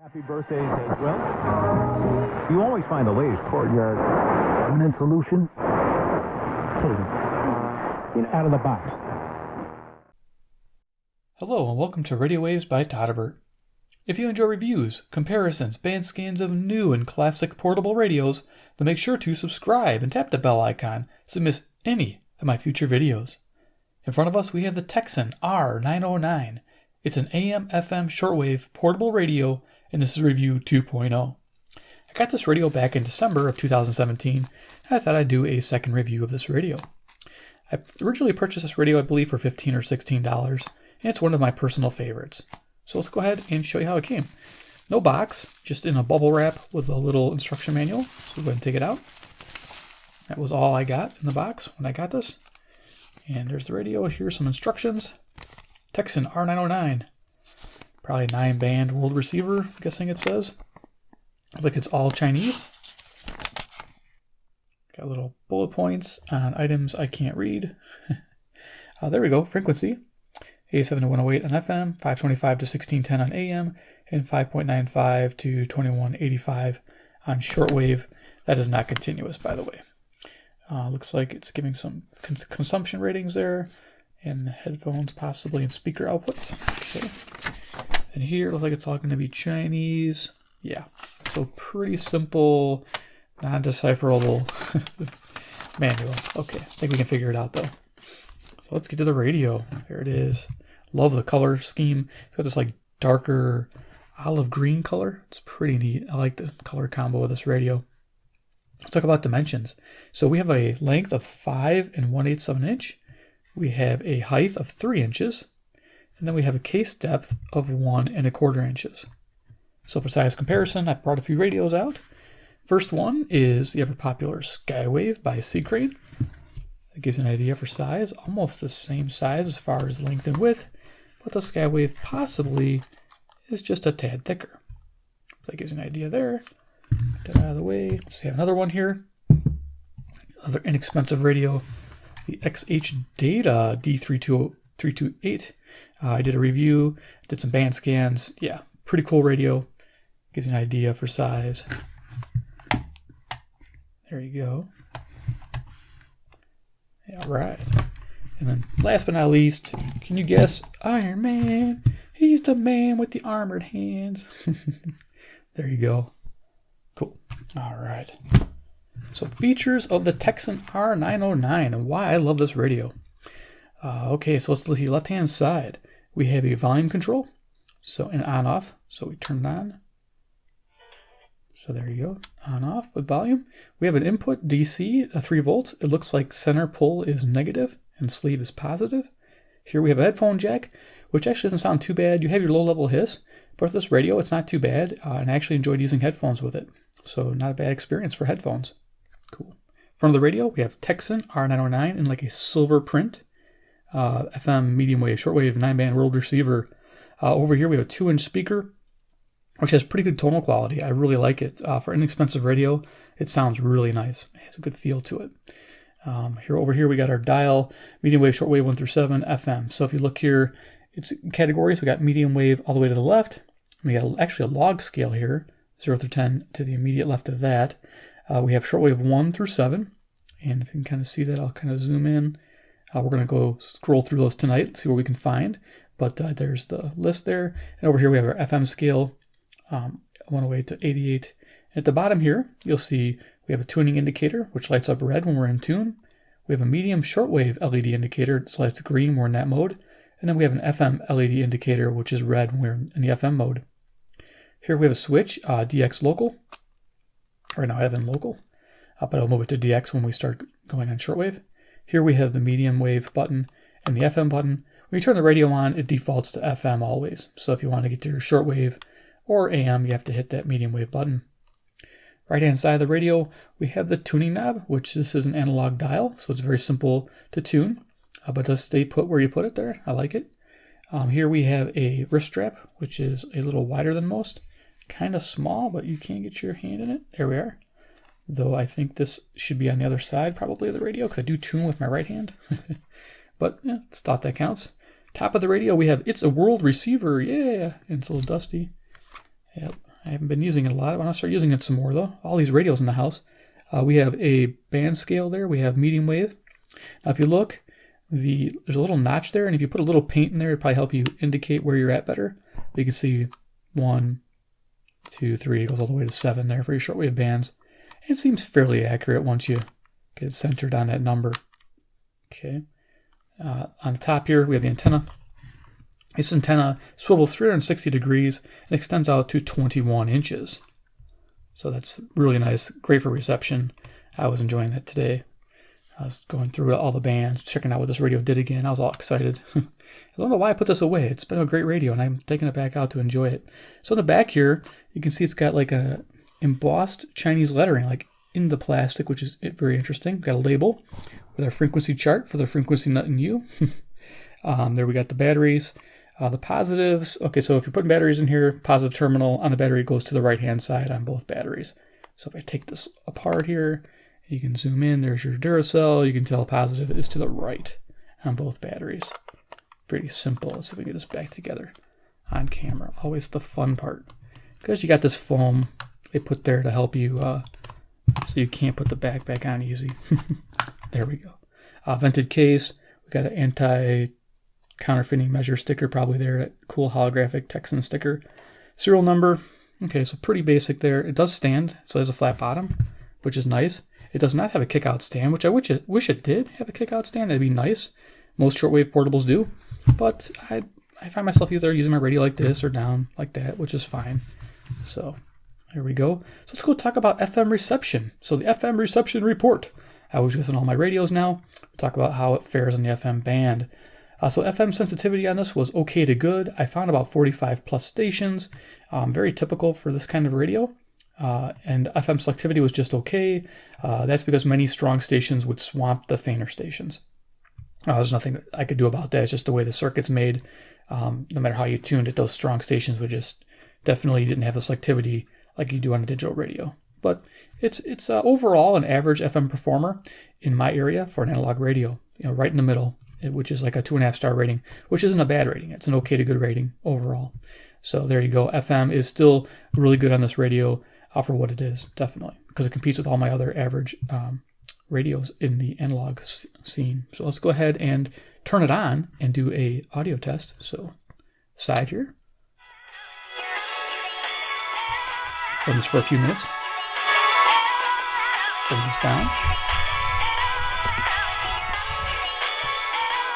Happy birthdays as well. You always find the latest courtyard permanent solution. Out of the box. Hello and welcome to Radio Waves by todderbert. If you enjoy reviews, comparisons, band scans of new and classic portable radios, then make sure to subscribe and tap the bell icon so you miss any of my future videos. In front of us we have the Tecsun R-909. It's an AM/FM shortwave portable radio, and this is review 2.0. I got this radio back in December of 2017, and I thought I'd do a second review of this radio. I originally purchased this radio, I believe, for $15 or $16, and it's one of my personal favorites. So let's go ahead and show you how it came. No box, just in a bubble wrap with a little instruction manual. So we'll go ahead and take it out. That was all I got in the box when I got this. And there's the radio. Here's some instructions. Tecsun R-909. Probably a 9-band world receiver, I'm guessing it says. Looks like it's all Chinese. Got little bullet points on items I can't read. There we go. Frequency. 87 to 108 on FM, 525 to 1610 on AM, and 5.95 to 2185 on shortwave. That is not continuous, by the way. Looks like it's giving some consumption ratings there, and headphones possibly, and speaker outputs. Okay. And here, it looks like it's all going to be Chinese. Yeah, so pretty simple, non-decipherable manual. Okay, I think we can figure it out, though. So let's get to the radio. There it is. Love the color scheme. It's got this like darker olive green color. It's pretty neat. I like the color combo of this radio. Let's talk about dimensions. So we have a length of 5 1/8 of an inch. We have a height of 3 inches. And then we have a case depth of 1 1/4 inches. So for size comparison, I brought a few radios out. First one is the ever popular Skywave by C-Crane. That gives you an idea for size. Almost the same size as far as length and width, but the Skywave possibly is just a tad thicker. That gives you an idea there. Get that out of the way. Let's have another one here. Another inexpensive radio, the XH Data D328. I did a review, did some band scans. Yeah, pretty cool radio. Gives you an idea for size. There you go. Yeah, right. And then last but not least, can you guess Iron Man? He's the man with the armored hands. There you go. Cool. All right. So features of the Tecsun R-909 and why I love this radio. Okay, so let's look at the left-hand side. We have a volume control. So an on-off. So we turn it on. So there you go, on off with volume. We have an input DC, 3 volts. It looks like center pull is negative and sleeve is positive. Here we have a headphone jack, which actually doesn't sound too bad. You have your low level hiss, but with this radio, it's not too bad. And I actually enjoyed using headphones with it. So not a bad experience for headphones. Cool. Front of the radio, we have Tecsun R-909 in like a silver print. FM medium wave, shortwave, 9-band world receiver. Over here, we have a 2-inch speaker, which has pretty good tonal quality. I really like it. For an inexpensive radio, it sounds really nice. It has a good feel to it. Over here, we got our dial, medium wave, shortwave 1 through 7, FM. So if you look here, it's categories. We got medium wave all the way to the left. We got actually a log scale here, 0 through 10 to the immediate left of that. We have shortwave 1 through 7. And if you can kind of see that, I'll kind of zoom in. We're going to go scroll through those tonight, see what we can find. But there's the list there. And over here, we have our FM scale. 108 to 88. At the bottom here, you'll see we have a tuning indicator, which lights up red when we're in tune. We have a medium shortwave LED indicator, so lights green when we're in that mode. And then we have an FM LED indicator, which is red when we're in the FM mode. Here we have a switch, DX local. Right now I have it in local, but I'll move it to DX when we start going on shortwave. Here we have the medium wave button and the FM button. When you turn the radio on, it defaults to FM always. So if you want to get to your shortwave or AM, you have to hit that medium wave button. Right hand side of the radio, we have the tuning knob, which this is an analog dial, so it's very simple to tune, but does stay put where you put it there. I like it. Here we have a wrist strap, which is a little wider than most. Kind of small, but you can get your hand in it. There we are. Though I think this should be on the other side probably of the radio, because I do tune with my right hand. But yeah, it's thought that counts. Top of the radio, we have It's a World Receiver. Yeah, and it's a little dusty. Yep, I haven't been using it a lot. I want to start using it some more, though. All these radios in the house. We have a band scale there. We have medium wave. Now, if you look, there's a little notch there, and if you put a little paint in there, it'll probably help you indicate where you're at better. You can see 1, 2, 3. It goes all the way to 7 there for your shortwave bands. It seems fairly accurate once you get it centered on that number. Okay. On the top here, we have the antenna. This antenna swivels 360 degrees and extends out to 21 inches. So that's really nice. Great for reception. I was enjoying that today. I was going through all the bands, checking out what this radio did again. I was all excited. I don't know why I put this away. It's been a great radio, and I'm taking it back out to enjoy it. So in the back here, you can see it's got like a embossed Chinese lettering, like in the plastic, which is very interesting. We've got a label with our frequency chart for the frequency nut and U. There we got the batteries. The positives, okay, so if you're putting batteries in here, positive terminal on the battery goes to the right-hand side on both batteries. So if I take this apart here, you can zoom in, there's your Duracell. You can tell positive is to the right on both batteries. Pretty simple. Let's see if we get this back together on camera. Always the fun part. Because you got this foam they put there to help you, so you can't put the back on easy. There we go. Vented case, we got an anti-counterfeiting measure sticker probably there, that cool holographic Tecsun sticker. Serial number, okay, so pretty basic there. It does stand, so it has a flat bottom, which is nice. It does not have a kick-out stand, which I wish it did have a kick-out stand. That'd be nice. Most shortwave portables do, but I find myself either using my radio like this or down like that, which is fine. So there we go. So let's go talk about FM reception. So the FM reception report. I was using all my radios now. We'll talk about how it fares on the FM band. So FM sensitivity on this was okay to good. I found about 45 plus stations, very typical for this kind of radio. And FM selectivity was just okay. That's because many strong stations would swamp the fainter stations. There's nothing I could do about that. It's just the way the circuit's made. No matter how you tuned it, those strong stations would just definitely didn't have the selectivity like you do on a digital radio. But it's overall an average FM performer in my area for an analog radio. Right in the middle, which is like a 2.5 star rating, which isn't a bad rating. It's an okay to good rating overall. So there you go. FM is still really good on this radio. For what it is, definitely, because it competes with all my other average radios in the analog scene. So let's go ahead and turn it on and do a audio test. So side here. Run this for a few minutes. Bring this down.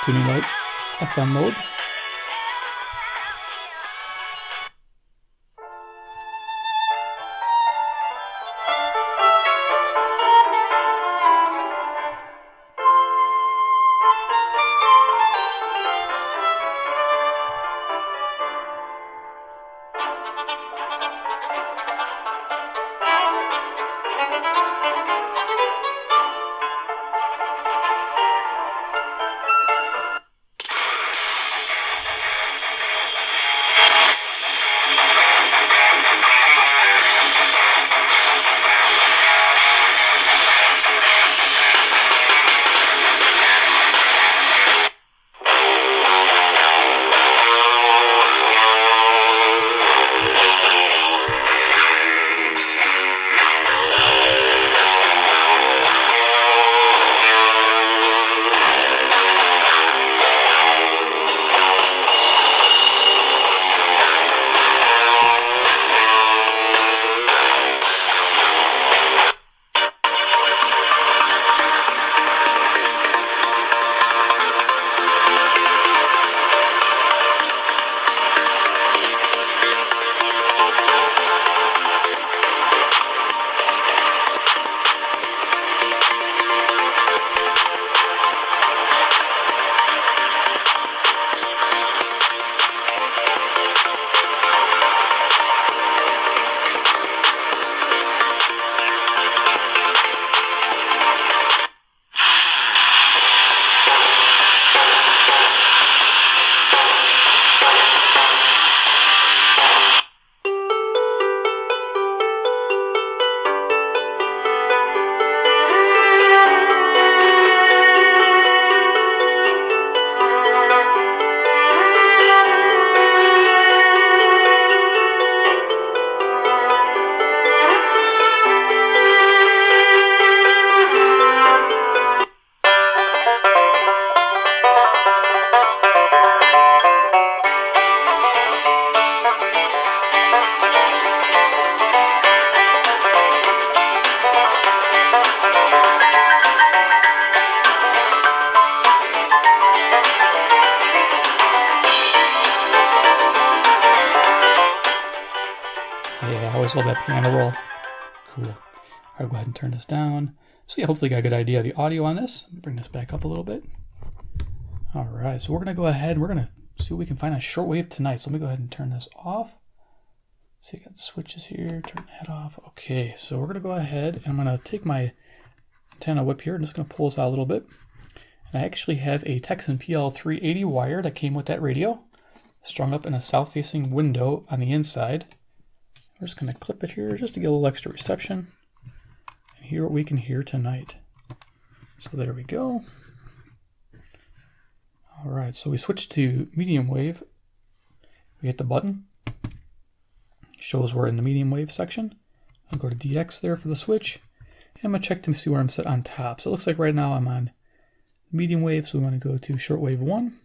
Tuning light, FM mode. Yeah, I always love that piano roll. Cool. I'll go ahead and turn this down. So yeah, hopefully you got a good idea of the audio on this. Let me bring this back up a little bit. All right, so we're going to go ahead and we're going to see what we can find on shortwave tonight. So let me go ahead and turn this off. See, I got the switches here, turn that off. Okay, so we're going to go ahead and I'm going to take my antenna whip here and just going to pull this out a little bit. And I actually have a Tecsun PL380 wire that came with that radio, strung up in a south-facing window on the inside. We're just going to clip it here just to get a little extra reception and hear what we can hear tonight. So there we go. All right, so we switched to medium wave. We hit the button. Shows we're in the medium wave section. I'll go to DX there for the switch. And I'm going to check to see where I'm set on top. So it looks like right now I'm on medium wave, so we want to go to shortwave 1.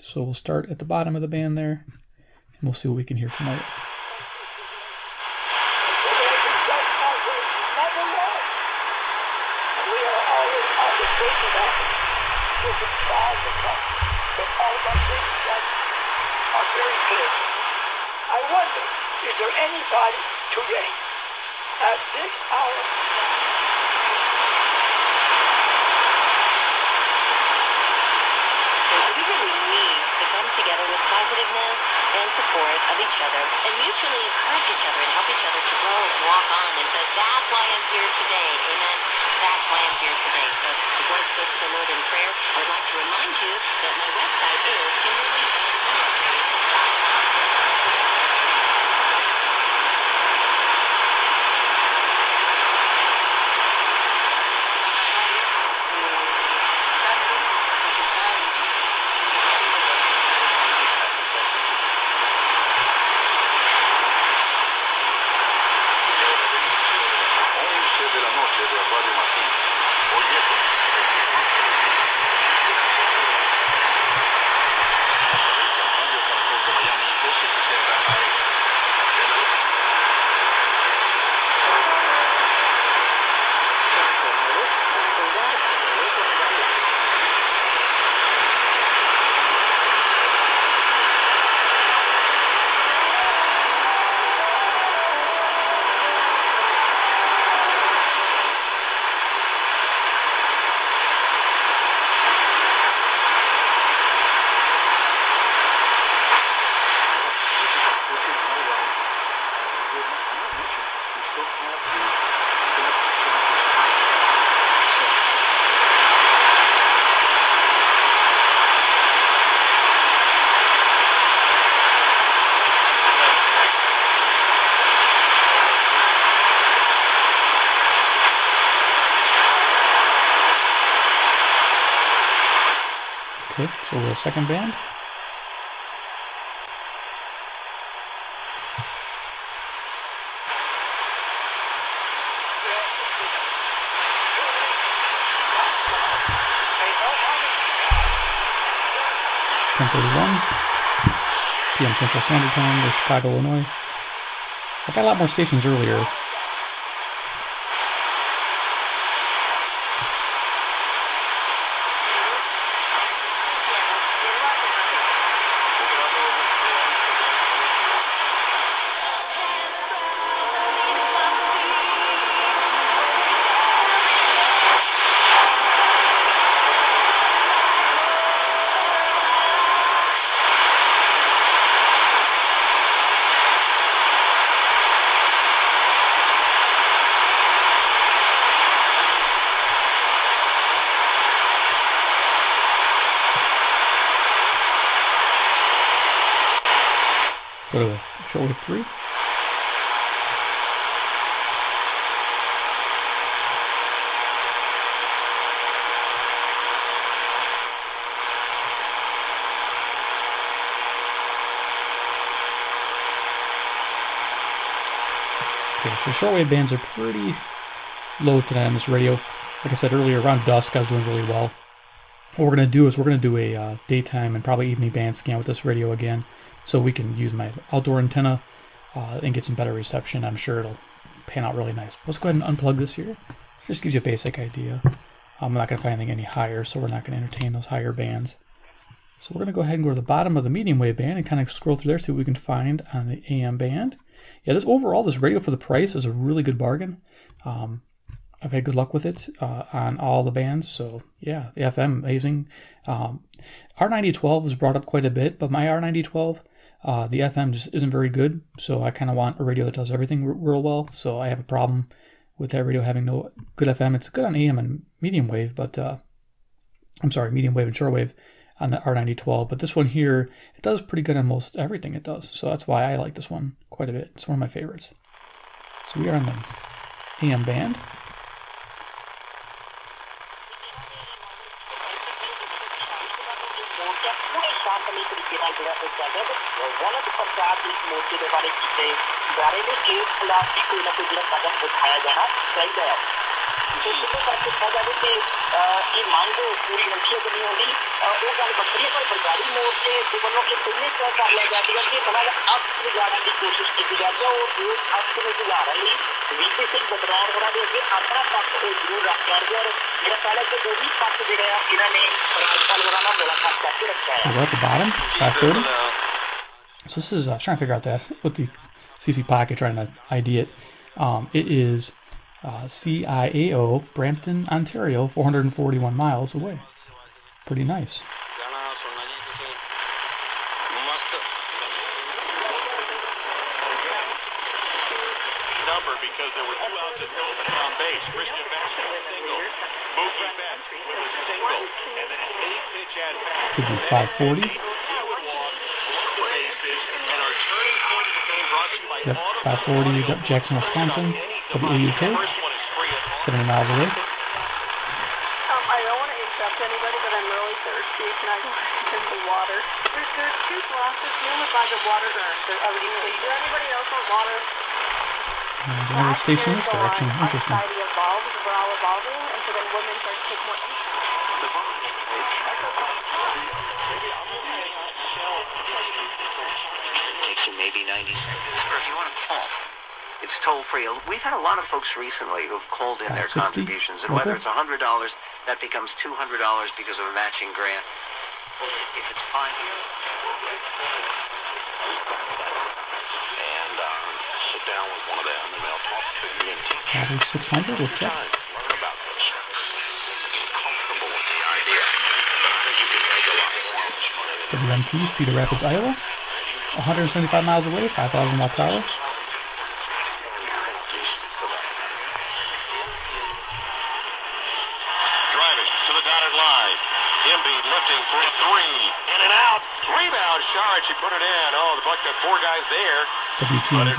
So we'll start at the bottom of the band there, and we'll see what we can hear tonight. I wonder, is there anybody today at this hour? We really need to come together with positiveness and support of each other and mutually encourage each other and help each other to grow and walk on. And so that's why I'm here today. Amen. That's why I'm here today. So we're going to go to the Lord in prayer. I would like to remind you that my website is KimberlyAndMilitary.com. Okay, so the second band. PM Central Standard Time, we're Chicago, Illinois. I got a lot more stations earlier. Go to shortwave 3. Okay, so shortwave bands are pretty low tonight on this radio. Like I said earlier, around dusk I was doing really well. What we're going to do is we're going to do a daytime and probably evening band scan with this radio again, so we can use my outdoor antenna and get some better reception. I'm sure it'll pan out really nice. Let's go ahead and unplug this here. Just gives you a basic idea. I'm not going to find anything any higher, so we're not going to entertain those higher bands. So we're going to go ahead and go to the bottom of the medium wave band and kind of scroll through there, see what we can find on the AM band. yeah, this radio for the price is a really good bargain. I've had good luck with it on all the bands. So yeah, the FM, amazing. R-912 was brought up quite a bit, but my R-912, the FM just isn't very good. So I kind of want a radio that does everything real well. So I have a problem with that radio having no good FM. It's good on AM and medium wave, but medium wave and shortwave on the R-912. But this one here, it does pretty good on most everything it does. So that's why I like this one quite a bit. It's one of my favorites. So we are on the AM band. We're at the bottom, 530. So this is, I was trying to figure out that with the CC Pocket, trying to ID it. It is CIAO, Brampton, Ontario, 441 miles away. Pretty nice. Because there were 2 outs and no men on base. Christian Baxter was single. Mookie Betts with a single. And then an 8-pitch at bat. Could be 540. Yep, 540, Jackson, Wisconsin. WAUK, 70 miles away. I don't want to interrupt anybody, but I'm really thirsty. Can I go get the water? There's 2 glasses here by the water urn. They're already clean. Does anybody else want water? And the other station is direction. Interesting. Society evolves, we're all evolving, and so then women start to take more Takes you maybe 90 seconds, or if you want to call, it's toll free. We've had a lot of folks recently who've called in their contributions, and whether it's $100, that becomes $200 because of a matching grant. If it's 5 years. Sit down with one of them and they'll talk to you and teach you. Probably 600, we'll check. Learn about this. Get comfortable with the idea. But I think you can make a lot more money. WMT, Cedar Rapids, Iowa. 175 miles away, 5,000 watt tower. Driving to the dotted line. Embiid lifting for a 3. In and out. Rebound. Sharge. She put it in. Oh, the Bucks had 4 guys there. WTMJ,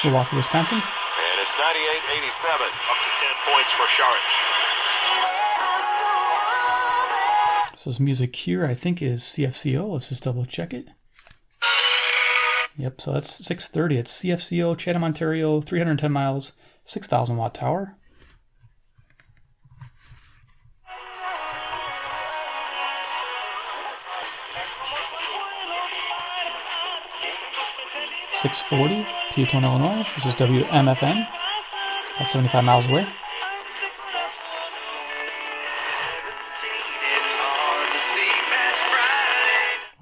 Milwaukee, Wisconsin. And it's 98-87. Up to 10 points for Sharge. So this music here, I think, is CFCO. Let's just double check it. Yep, so that's 630. It's CFCO, Chatham, Ontario, 310 miles, 6,000 watt tower. .640, Peatone, Illinois. This is WMFN. That's 75 miles away.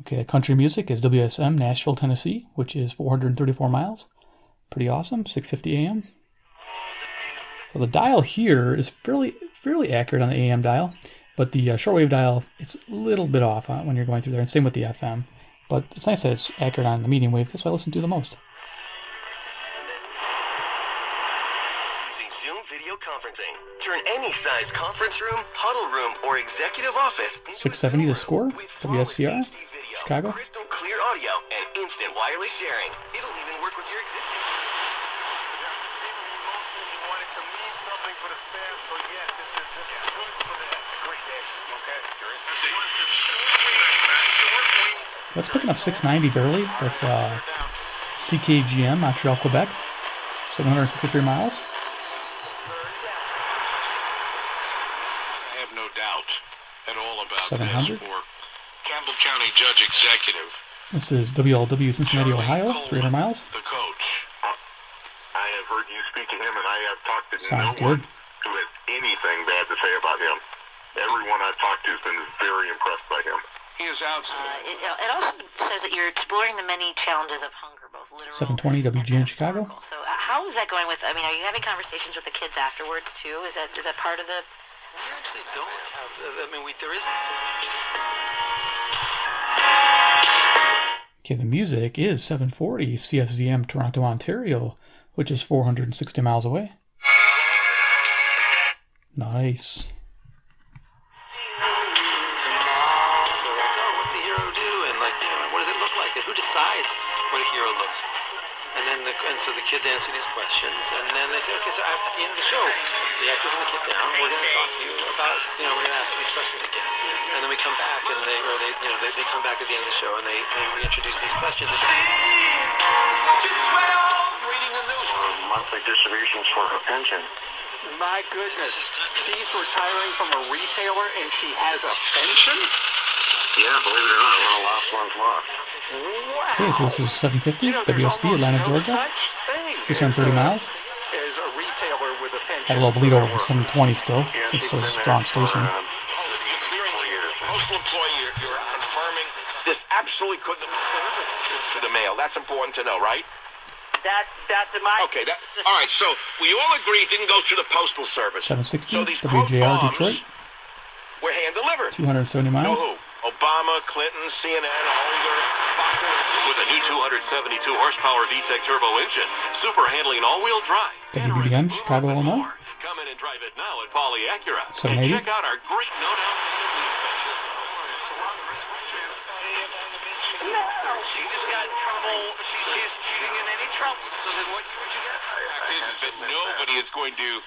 Okay, country music is WSM, Nashville, Tennessee, which is 434 miles. Pretty awesome, 6:50 a.m. So the dial here is fairly accurate on the AM dial, but the shortwave dial, it's a little bit off when you're going through there, and same with the FM. But it's nice that it's accurate on the medium wave. That's what I listen to the most. Using Zoom video conferencing. Turn any size conference room, huddle room, or executive office into 670 to score, WSCR, Chicago. crystal clear audio and instant wireless sharing. It'll even work with your existing. That's picking up 690 barely. That's CKGM, Montreal, Quebec. 763 miles. I have no doubt at all about 700. this for Campbell County Judge Executive. This is WLW, Cincinnati, Ohio. 300 miles. The coach. I have heard you speak to him, and I have talked to Sounds no one good. who has anything bad to say about him. Everyone I've talked to has been very impressed by him. He is outstanding. It also says that you're exploring the many challenges of hunger, both literal 720 WGN Chicago. So how is that going with, I mean, are you having conversations with the kids afterwards too? Is that part of the... We actually don't have, I mean, there is... Okay, the music is 740 CFZM Toronto, Ontario, which is 460 miles away. Nice. So like, oh, what's a hero do? And like, you know, what does it look like? And who decides what a hero looks like? And then so the kids answer these questions, and then they say, okay, so at the end of the show, the actors are going to sit down, we're going to talk to you about, you know, we're going to ask these questions again. And then we come back, and they come back at the end of the show, and they reintroduce these questions again. Reading the news. Monthly distributions for her pension. My goodness. She's retiring from a retailer and she has a pension? Yeah, believe it or not, we're the last ones left. Wow. Okay, so this is 750 You know, there's WSB, almost Atlanta, no Georgia. such thing 630 miles. As a retailer with a pension. Had a little bleed over for 720 still. It's a strong station. Postal employee, you're confirming this absolutely couldn't have been delivered to the mail. That's important to know, right? That's my... Okay, all right, so we all agree it didn't go through the postal service. 760 So these WJR bombs Detroit. were hand-delivered. 270 Know miles. who? Obama, Clinton, CNN, Holder, Fox. With a new 272 horsepower VTEC turbo engine, super handling and all-wheel drive. WBBM, Chicago, Illinois. Come in and drive it now at Poly Acura. 780. And check out our great no-down payment lease special. She just got in trouble. She's shooting in any trouble. So then what you get? Fact is that nobody is going to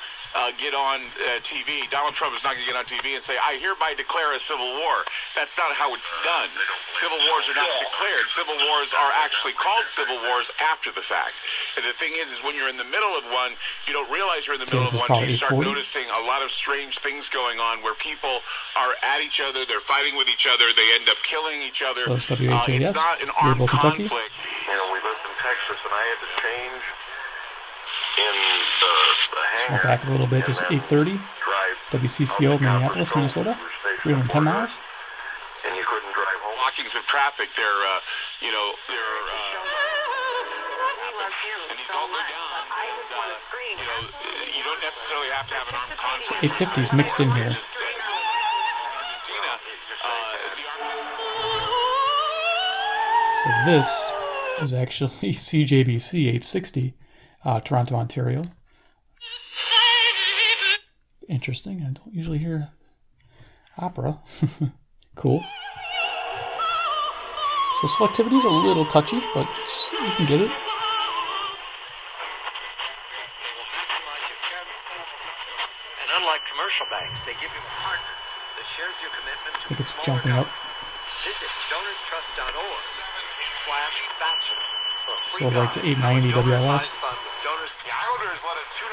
get on TV. Donald Trump is not going to get on TV and say, I hereby declare a civil war. That's not how it's done. Civil wars are not declared. Civil wars are actually called civil wars after the fact. And the thing is when you're in the middle of one, you don't realize you're in the middle of one. You start noticing a lot of strange things going on where people are at each other, they're fighting with each other, they end up killing each other. So it's WHAS, it's not an armed Louisville, Kentucky. conflict. You know, we lived in Texas, and I had to change in the hangar. Back a little bit. This is 830 Drive WCCO, Minneapolis, Minnesota. 310 miles. and you couldn't drive home. Blockings of traffic, and these all go down. You don't necessarily have to have an armed conflict. 850s mixed in here. So this is actually CJBC 860, Toronto, Ontario. Interesting. I don't usually hear opera. Cool. So selectivity is a little touchy, but you can get it. And unlike commercial banks, they give you a partner that shares your commitment to I think it's smaller jumping up. Visit donorstrust.org/bachelor. So like to 890 WLS. The Islanders led a 2-0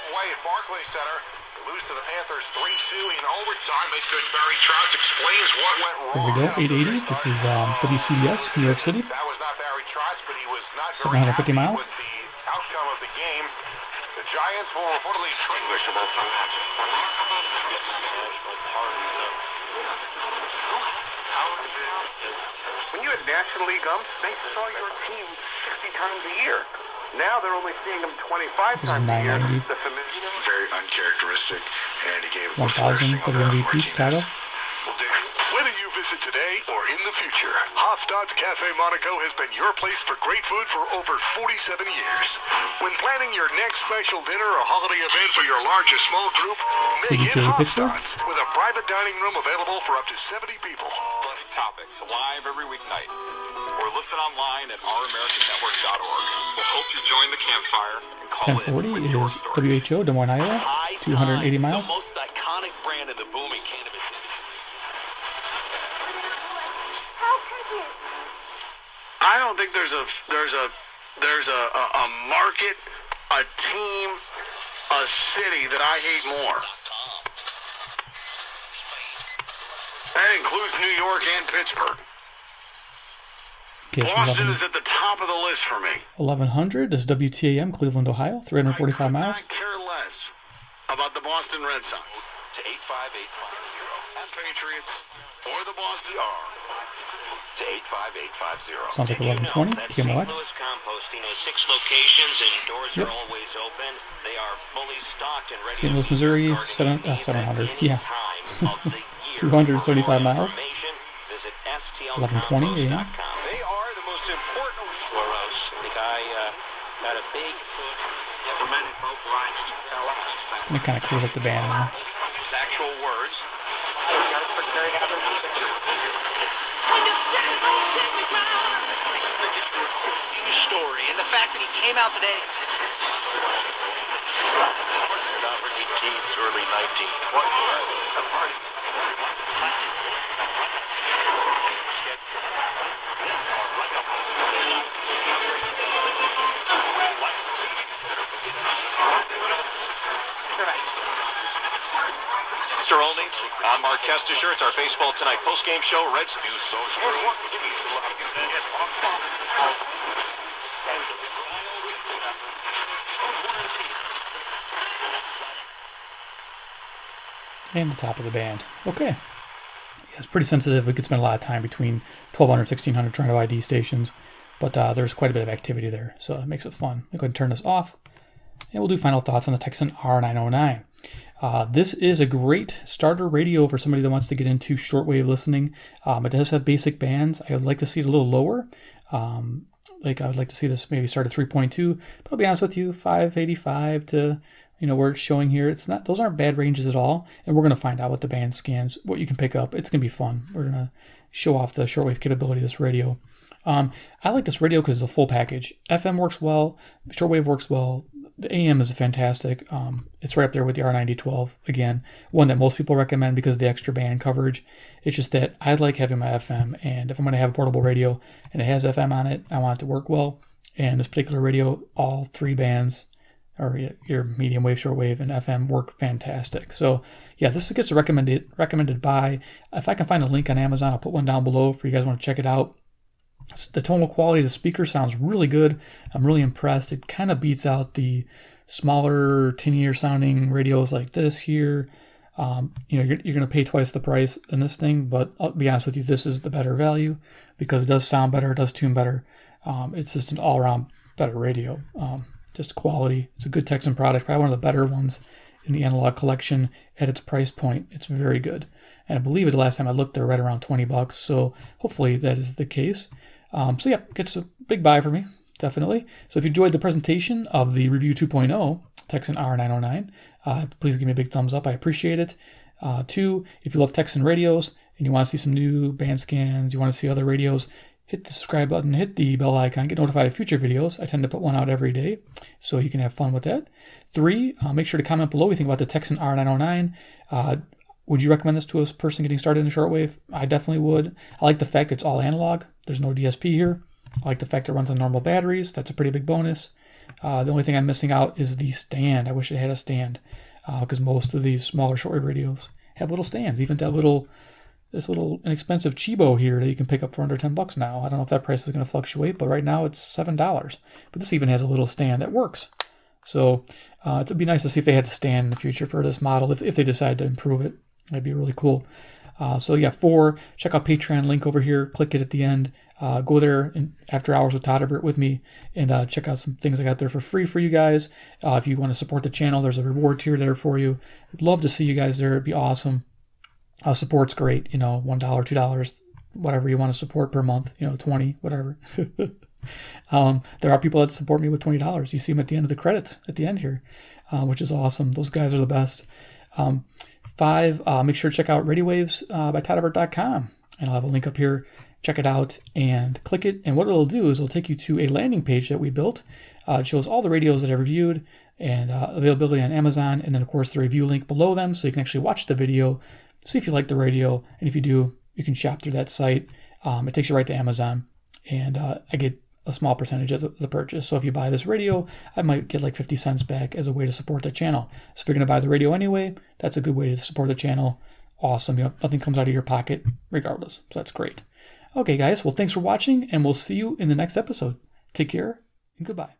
away at Barclays Center. They lose to the Panthers 3-2 in overtime. Mr. Barry Trotz explains what went wrong. There we go, 880. This is WCBS, New York City. That was not Barry Trotz, but he was not 750 miles. with the outcome of the game. The Giants will reportedly English about When you had National League umps, they saw your team 60 times a year. Now they're only seeing them 25 This is times a year. 990. The familiar, very uncharacteristic, and he gave 1000 WMVP, Chicago. Whether you visit today or in the future, Hofstad's Cafe Monaco has been your place for great food for over 47 years. When planning your next special dinner or holiday event for your large or small group, make it KDK Pittsburgh. Hofstad's, with a private dining room available for up to 70 people. Funny topics live every weeknight. Or listen online at ouramericannetwork.org. We'll hope you join the campfire and call 1040 is WHO, Des Moines, Iowa. 280 miles. The most iconic brand in the booming cannabis industry. I don't think there's a market, a team, a city that I hate more. That includes New York and Pittsburgh. Okay, so Boston is at the top of the list for me. 1100 is WTAM, Cleveland, Ohio. 345 miles. I care less about the Boston Red Sox. To 85850. Patriots or the Boston to 85850. Sounds like 1120 KMOX. Composting has 6 locations and doors are always open. They are fully stocked and ready. St. Louis, Missouri, 700. Yeah. 275 miles. 1120 a.m. They are the most important for us. The guy got a big push. Just gonna kind of cruise up the band now. His actual words. News story, and the fact that he came out today. Not really teens, early 1920s. Mr. Olney, I'm Mark Kestisher. It's our Baseball Tonight post-game show. Reds do social. And the top of the band. Okay. Yeah, it's pretty sensitive. We could spend a lot of time between 1200 and 1600 trying to ID stations, but there's quite a bit of activity there, so it makes it fun. I'll go ahead and turn this off, and we'll do final thoughts on the Tecsun R-909. This is a great starter radio for somebody that wants to get into shortwave listening. It does have basic bands. I would like to see it a little lower. Like I would like to see this maybe start at 3.2, but I'll be honest with you, 585 to, where it's showing here, it's not, those aren't bad ranges at all. And we're going to find out what the band scans, what you can pick up. It's going to be fun. We're going to show off the shortwave capability of this radio. I like this radio because it's a full package. FM works well, shortwave works well. The AM is fantastic. It's right up there with the R9012. Again, one that most people recommend because of the extra band coverage. It's just that I like having my FM, and if I'm going to have a portable radio and it has FM on it, I want it to work well. And this particular radio, all 3 bands, or your medium wave, shortwave, and FM work fantastic. So yeah, this gets recommended by. If I can find a link on Amazon, I'll put one down below for you guys want to check it out. The tonal quality of the speaker sounds really good. I'm really impressed. It kind of beats out the smaller, tinier sounding radios like this here. You're going to pay twice the price than this thing, but I'll be honest with you, this is the better value because it does sound better, it does tune better. It's just an all-around better radio. Just quality. It's a good Tecsun product, probably one of the better ones in the analog collection at its price point. It's very good. And I believe the last time I looked, they're right around $20, so hopefully that is the case. So yeah, it's a big buy for me, definitely. So if you enjoyed the presentation of the Review 2.0 Tecsun R909, please give me a big thumbs up. I appreciate it. 2, if you love Tecsun radios and you want to see some new band scans, you want to see other radios, hit the subscribe button, hit the bell icon, get notified of future videos. I tend to put one out every day, so you can have fun with that. 3, make sure to comment below what you think about the Tecsun R909. Would you recommend this to a person getting started in shortwave? I definitely would. I like the fact it's all analog. There's no DSP here. I like the fact it runs on normal batteries. That's a pretty big bonus. The only thing I'm missing out is the stand. I wish it had a stand because most of these smaller shortwave radios have little stands. Even this little inexpensive Chibo here that you can pick up for under $10 now. I don't know if that price is going to fluctuate, but right now it's $7. But this even has a little stand that works. So it'd be nice to see if they had a stand in the future for this model if they decide to improve it. That'd be really cool. So yeah, 4, check out Patreon link over here. Click it at the end. Go there after hours with Todderbert with me and check out some things I got there for free for you guys. If you want to support the channel, there's a reward tier there for you. I'd love to see you guys there. It'd be awesome. Support's great. $1, $2, whatever you want to support per month. 20, whatever. There are people that support me with $20. You see them at the end of the credits at the end here, which is awesome. Those guys are the best. 5, make sure to check out Radio Waves by todderbert.com, and I'll have a link up here. Check it out and click it, and what it'll do is it'll take you to a landing page that we built. It shows all the radios that I reviewed and availability on Amazon, and then of course the review link below them, so you can actually watch the video, see if you like the radio, and if you do, you can shop through that site. It takes you right to Amazon, and I get a small percentage of the purchase. So if you buy this radio, I might get like 50 cents back as a way to support the channel. So if you're going to buy the radio anyway, that's a good way to support the channel. Awesome. Nothing comes out of your pocket regardless. So that's great. Okay, guys. Well, thanks for watching, and we'll see you in the next episode. Take care and goodbye.